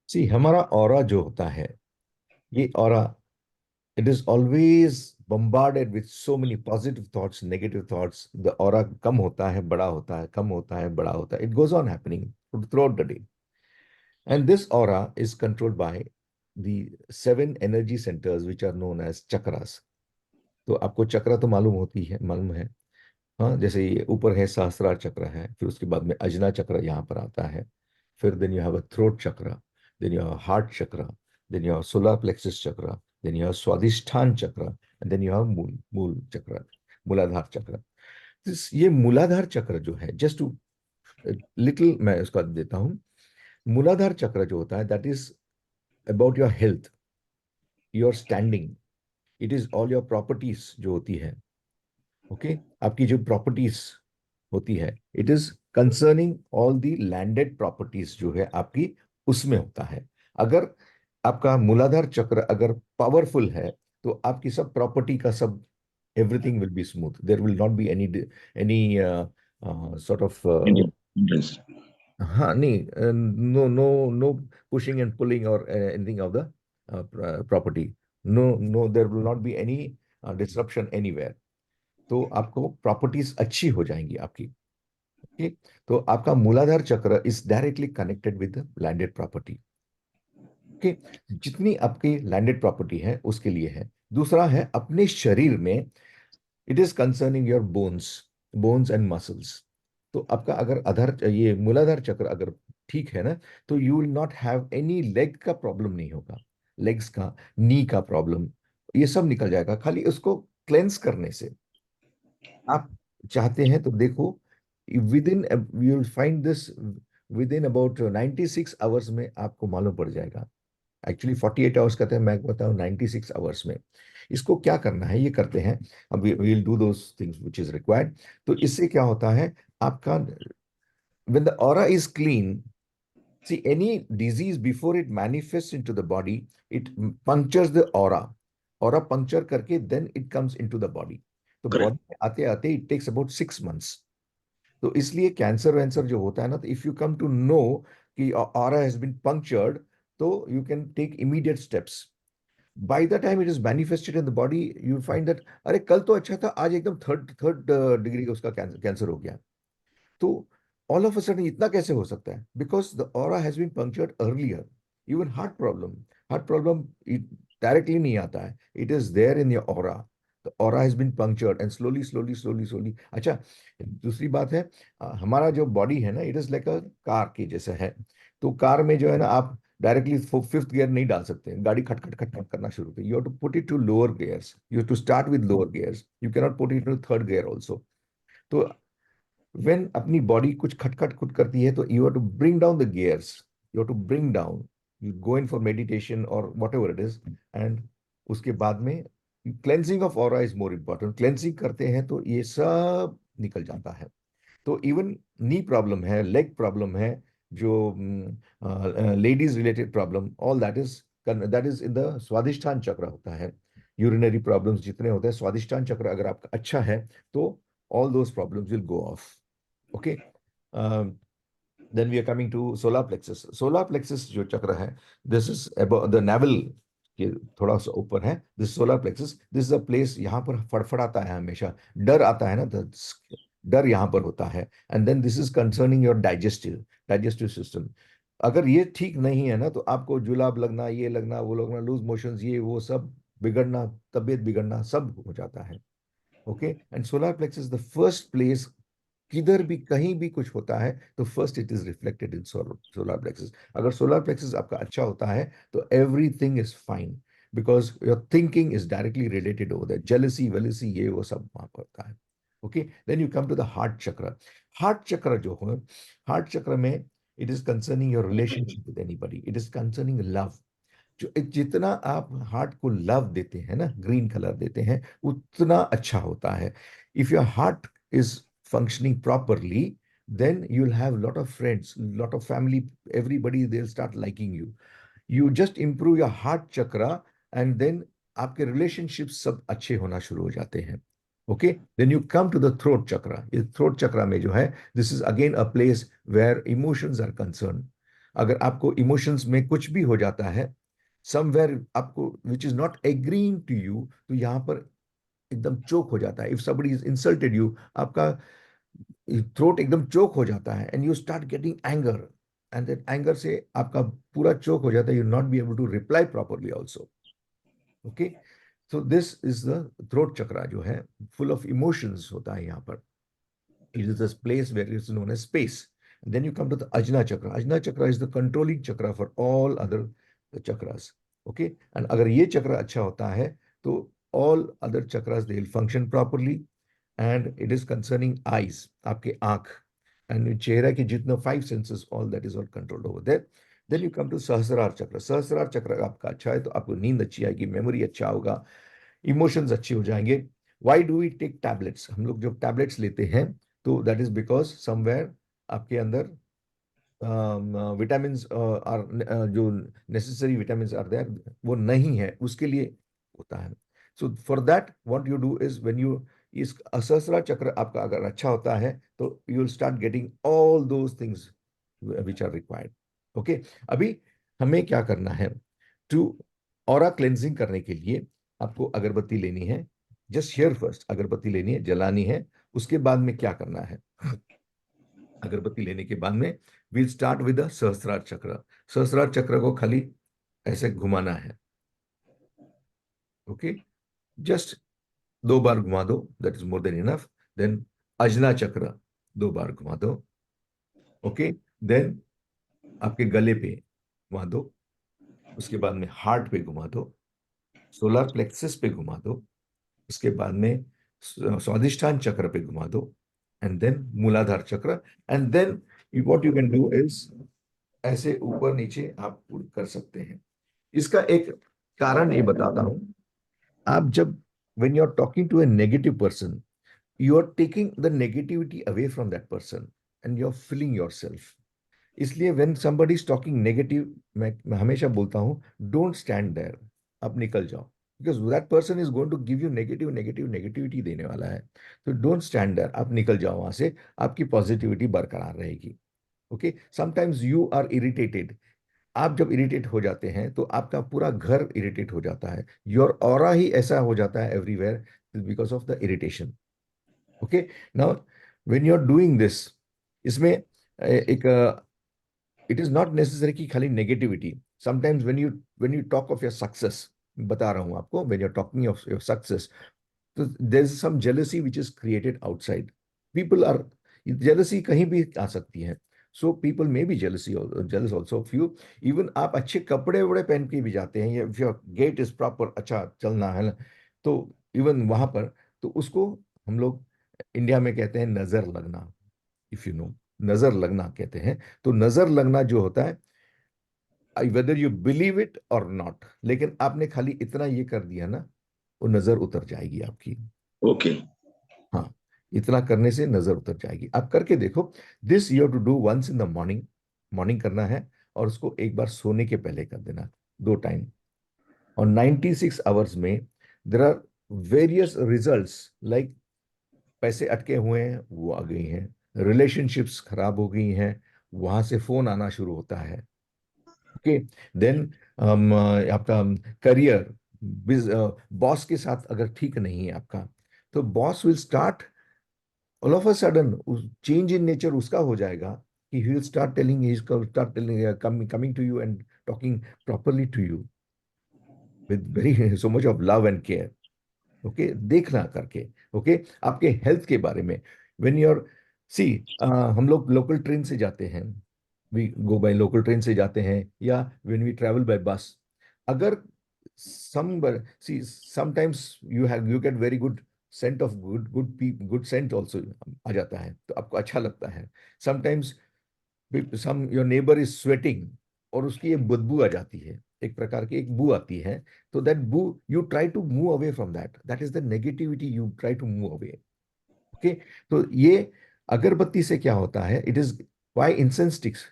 सी हमारा ऑरा जो होता है, ये aura, it is always bombarded with so many positive thoughts, negative thoughts. The aura कम होता है बड़ा होता है, कम होता है बड़ा होता है. It goes on happening throughout the day. And this aura is controlled by the seven energy centers which are known as chakras. तो आपको चक्र तो मालूम है. हाँ, जैसे ये ऊपर है सहस्त्रार चक्र है, फिर उसके बाद में अजना चक्र यहाँ पर आता है. फिर then you have a throat chakra, then you have heart chakra, then you have solar plexus chakra, then you have Swadhisthana chakra, and then you have मूल मूल चक्र, मूलाधार चक्र. ये मूलाधार चक्र जो है, जस्ट टू लिटिल मैं उसका देता हूँ. मूलाधार चक्र जो होता है, that is about your health, your standing. It is all your properties जो होती है. ओके, आपकी जो प्रॉपर्टीज होती है, it is concerning all the landed properties जो है आपकी, उसमें होता है. अगर आपका मूलाधार चक्र अगर पावरफुल है, तो आपकी सब प्रॉपर्टी का सब everything will be smooth. There will not be any sort of. Interest. हाँ नहीं, no no no pushing and pulling और anything of the property. No no, there will not be any disruption anywhere. तो आपको properties अच्छी हो जाएंगी आपकी. Okay, तो आपका मूलाधार चक्र is directly connected with landed property. Okay, जितनी आपकी लैंडेड प्रॉपर्टी है उसके लिए है. दूसरा है अपने शरीर में, it is concerning your bones, bones and muscles. तो आपका अगर आधार, ये मूलाधार चक्र अगर ठीक है ना, तो you will not have any leg का प्रॉब्लम नहीं होगा. लेग्स का, नी का प्रॉब्लम, ये सब निकल जाएगा खाली उसको क्लेंस करने से. आप चाहते हैं तो देखो, with in you will find this with in about 96 hours में आपको मालूम पड़ जाएगा. एक्चुअली 48 आवर्स कहते हैं, मैं बताऊं 96 आवर्स में. इसको क्या करना है, ये करते हैं. अब we will do those things which is required. तो इससे क्या होता है आपका, when the aura is clean, see any disease before it manifest into the body, it punctures the aura. Aura puncture करके then it comes into the body. तो Correct. Body में आते आते इट टेक्स अबाउट 6 मंथ्स. तो इसलिए cancer वैंसर जो होता है ना, तो if you come to know कि ऑरा हैज बीन पंक्चर्ड, तो you can take immediate steps. By the time it is manifested in the body, you find that अरे कल तो अच्छा था, आज एकदम थर्ड थर्ड डिग्री का उसका कैंसर हो गया. तो ऑल ऑफ अ सडन इतना कैसे हो सकता है? Because the aura has been punctured earlier. Even heart problem directly नहीं आता है, it is there in your aura. The aura has been punctured and slowly slowly slowly slowly. अच्छा, दूसरी बात है, हमारा जो बॉडी है ना, it is like a car के जैसा है. तो कार में जो है ना, आप डायरेक्टली फिफ्थ गियर नहीं डाल सकते, गाड़ी खट खट खट खट करना शुरू होती है. You have to put it to lower gears, you have to start with lower gears, you cannot put it to third gear also. तो व्हेन अपनी बॉडी कुछ खटखट खुद करती है, तो you have to bring down the gears, you have to bring down, you go in for meditation और whatever it is. And उसके बाद में cleansing of aura is more important. Cleansing करते हैं तो ये सब निकल जाता है. तो इवन नी प्रॉब्लम है, लेग प्रॉब्लम है, जो ladies related problem, all that is in the Swadhisthan chakra होता है. यूरिनरी प्रॉब्लम्स जितने होते हैं, स्वादिष्ठान चक्र अगर आपका अच्छा है, तो all those problems will go off. Okay. Then we are coming to solar plexus. Solar plexus जो चक्र है, this is above the navel के थोड़ा सा ऊपर है. This solar plexus, this is a place, यहाँ पर फड़फड़ाता है हमेशा, डर आता है ना, डर यहाँ पर होता है. And then this is concerning your digestive system. अगर ये ठीक नहीं है ना, तो आपको जुलाब लगना, ये लगना, वो लगना, लूज मोशंस, ये वो सब बिगड़ना, तबीयत बिगड़ना सब हो जाता है. Okay, and solar plexus the first place, किधर भी कहीं भी कुछ होता है तो first it is reflected in solar plexus. अगर सोलर प्लेक्सस आपका अच्छा होता है, तो everything is fine, because your thinking is directly related over that. Jealousy वेलसी ये वो सब वहां पर होता है. Okay, then you come to the heart chakra. Heart chakra जो है, हार्ट चक्र में it is concerning your relationship with anybody, it is concerning love. जो जितना आप हार्ट को लव देते हैं ना, ग्रीन कलर देते हैं, उतना अच्छा होता है. If your heart is functioning properly, then you'll have lot of friends, lot of family, everybody, they'll start liking you. You just improve your heart chakra, and then आपके relationships सब अच्छे होना शुरू हो जाते हैं. Okay, then you come to the throat chakra. इस throat chakra में जो है, this is again a place where emotions are concerned. अगर आपको इमोशंस में कुछ भी हो जाता है, समवेयर आपको which is not agreeing to you, तो यहाँ पर एकदम चोक हो जाता है। If somebody is insulted you, आपका थ्रोट एकदम चोक हो जाता है, and you start getting anger, and that anger से आपका पूरा चोक हो जाता है, you not be able to reply properly also. Okay, so this is the throat chakra जो है, फुल ऑफ इमोशंस होता है यहाँ पर। It is this place where it is known as space. And then you come to the Ajna chakra. Ajna chakra is the controlling chakra for all other chakras. Okay, and अगर ये चक्र अच्छा होता है तो all other chakras they will function properly, and it is concerning eyes, आपके आंख, and चेहरा के जितना five senses, all that is all controlled over there. Then you come to सहस्रार चक्र. सहस्रार चक्र आपका अच्छा है तो आपको नींद अच्छी आएगी, मेमोरी अच्छा होगा, इमोशंस अच्छे हो जाएंगे। Why do we take tablets? हम लोग जब टैबलेट्स लेते हैं तो दैट इज बिकॉज समवेयर आपके अंदर विटामिन आर, जो नेसेसरी विटामिन आर देयर वो नहीं है, उसके लिए होता है। So for that what you do is when you, इस असहस्रा चक्र आपका अगर अच्छा होता है तो you will start getting all those things which are required. Okay, अभी हमें क्या करना है? टू ऑरा क्लेंजिंग करने के लिए आपको अगरबत्ती लेनी है। जस्ट हियर फर्स्ट, अगरबत्ती लेनी है, जलानी है। उसके बाद में क्या करना है? अगरबत्ती लेने के बाद में विल स्टार्ट विद द सहस्रार चक्र। सहस्रार चक्र को खाली ऐसे घुमाना है। ओके, जस्ट 2 बार घुमा दो, that is more than enough. Then Ajna chakra 2 बार घुमा दो। ओके, देन आपके गले पे घुमा दो, उसके बाद में हार्ट पे घुमा दो, सोलर प्लेक्सस पे घुमा दो, उसके बाद में स्वादिष्ठान चक्र पे घुमा दो, and then Muladhara chakra. And then what you can do is ऐसे ऊपर नीचे आप कर सकते हैं। इसका एक कारण ये बताता हूं। आप जब when you're talking to a negative person, you are taking the negativity away from that person and you're filling yourself. इसलिए when somebody is talking negative, मैं हमेशा बोलता हूँ don't stand there, आप निकल जाओ, because that person is going to give you negativity देने वाला है। तो don't stand there, आप निकल जाओ वहां से, आपकी पॉजिटिविटी बरकरार रहेगी। Okay, sometimes you are irritated. आप जब इरिटेट हो जाते हैं तो आपका पूरा घर इरिटेट हो जाता है, योर ऑरा ही ऐसा हो जाता है everywhere, because of the irritation. Okay, now when you are doing this, इसमें एक इट इज नॉट नेसेसरी कि खाली negativity. Sometimes when you talk of your success, बता रहा हूं आपको, when you are talking of your success, तो there is some jealousy which is created outside. People are, jealousy कहीं भी आ सकती है। So people may be jealousy, jealous also of you. Even आप अच्छे कपड़े वड़े पहन के भी जाते हैं, या if your gait is proper, अच्छा चलना है ना, तो इवन वहां पर, तो उसको हम लोग इंडिया में कहते हैं नजर लगना, इफ यू नो, नजर लगना कहते हैं। तो नजर लगना जो होता है, वेदर यू बिलीव इट और नॉट, लेकिन आपने खाली इतना ये कर दिया ना, वो नजर उतर जाएगी आपकी। ओके। हाँ, इतना करने से नजर उतर जाएगी। आप करके देखो, this you have to do once in the morning, morning करना है, और उसको एक बार सोने के पहले कर देना, 2 टाइम। और 96 आवर्स में there are various results, like पैसे अटके हुए हैं वो आ गई हैं, रिलेशनशिप्स खराब हो गई हैं, वहां से फोन आना शुरू होता है। ओके, देन आपका करियर, बॉस के साथ अगर ठीक नहीं है आपका, तो boss will start all of a sudden, change in nature उसका हो जाएगा कि he will start telling, he start telling, coming to you and talking properly to you with very so much of love and care. Okay, देखना करके। Okay, आपके health के बारे में, व्हेन यू आर, सी, हम लोग लोकल ट्रेन से जाते हैं, we go by local train से जाते हैं, या when we travel by bus, अगर some see sometimes you get very good scent of good scent also आ जाता है, तो आपको अच्छा लगता है। Sometimes some your neighbour is sweating, और उसकी एक बदबू आ जाती है, एक प्रकार की एक बू आती है, तो that boo you try to move away from that, that is the negativity, you try to move away. Okay, तो ये अगरबत्ती से क्या होता है, it is why incense sticks.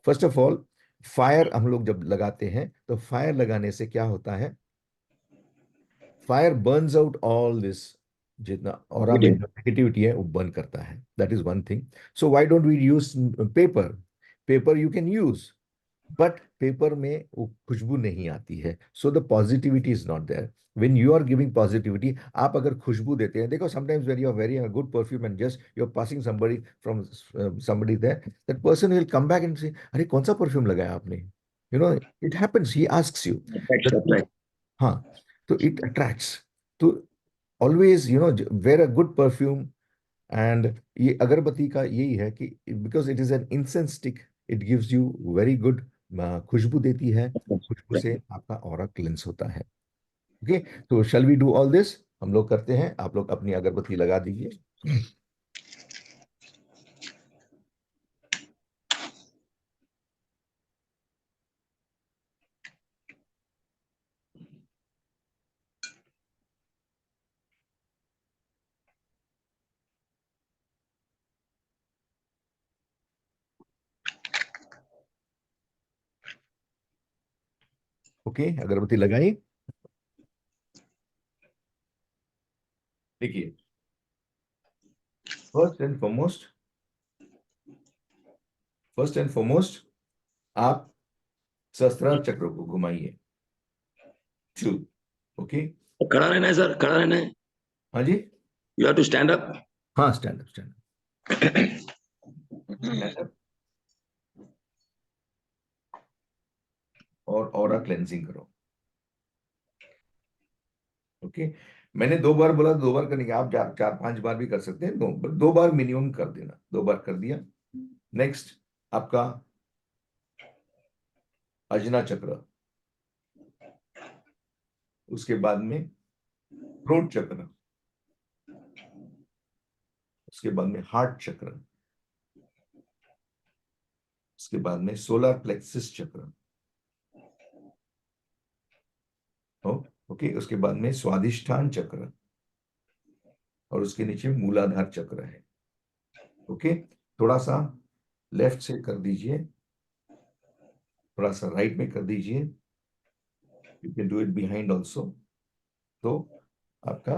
First of all, fire हम लोग जब लगाते हैं तो फायर लगाने से क्या होता है, fire burns out all this, जितना ऑरा में जो नेगेटिविटी है वो बर्न करता है, that is one thing. So why don't we use paper? Paper you can use, but paper में वो खुशबू नहीं आती है, so the positivity is not there. when you are giving positivity, आप अगर खुशबू देते हैं, देखो sometimes when you are wearing a good perfume and just you're passing somebody from somebody there, that person will come back and say, अरे कौन सा perfume लगाया आपने, it happens, he asks you Attracts, that, attracts. हाँ, तो it attracts, तो always wear a good perfume। And ये अगरबत्ती का यही है कि because it is an incense stick, it gives you very good खुशबू देती है, खुशबू Right. से आपका ऑरा क्लेंस होता है। ओके, तो shall we do all this, हम लोग करते हैं, आप लोग अपनी अगरबत्ती लगा दीजिए। ओके, अगरबत्ती लगाई। देखिए, first and foremost, first and foremost आप सहस्त्रार चक्र को घुमाइए, टू। ओके, खड़ा रहना है सर, खड़ा रहना है। हाँ जी, you have to stand up. हाँ, स्टैंड अप, स्टैंड अप, और ऑरा क्लेंजिंग करो। ओके, मैंने 2 बार बोला, 2 बार करने के, आप 4-5 बार भी कर सकते हैं, 2 बार मिनिमम कर देना, 2 बार कर दिया। नेक्स्ट आपका अजना चक्र, उसके बाद में थ्रोट चक्र, उसके बाद में हार्ट चक्र, उसके बाद में सोलर प्लेक्सिस चक्र, ओके, उसके बाद में स्वादिष्ठान चक्र, और उसके नीचे मूलाधार चक्र है। ओके, थोड़ा सा लेफ्ट से कर दीजिए, थोड़ा सा राइट में कर दीजिए, you can do it behind also, तो आपका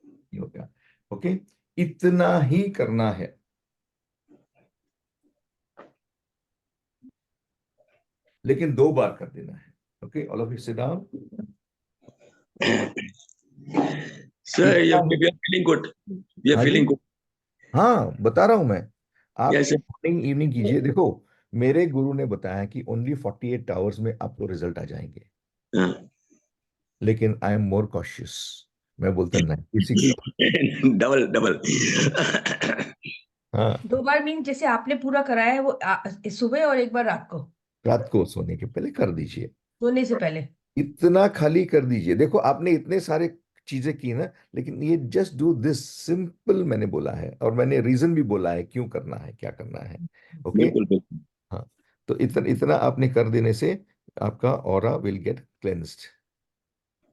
ये हो गया। ओके, इतना ही करना है, लेकिन 2 बार कर देना है। Okay, all of you sit down. Sir इतना ही, we are feeling good, we are हाँ जी, फीलिंग गुड। हाँ, बता रहा हूं मैं, आप यस मॉर्निंग इवनिंग कीजिए। देखो, मेरे गुरु ने बताया कि ओनली 48 आवर्स में आपको रिजल्ट आ जाएंगे, सर। लेकिन आई एम मोर कॉशियस, मैं बोलता नहीं किसी के, डबल डबल। हाँ, 2 बार मीन जैसे आपने पूरा कराया है वो सुबह और एक बार रात को रात को सोने के पहले कर दीजिए, सोने से पहले। इतना खाली कर दीजिए। देखो, आपने इतने सारे चीजें की ना, लेकिन ये जस्ट डू दिस सिंपल, मैंने बोला है, और मैंने रीजन भी बोला है क्यों करना है, क्या करना है। ओके, बिल्कुल बिल्कुल। हाँ, तो इतना इतना आपने कर देने से आपका ऑरा विल गेट क्लेंस्ड।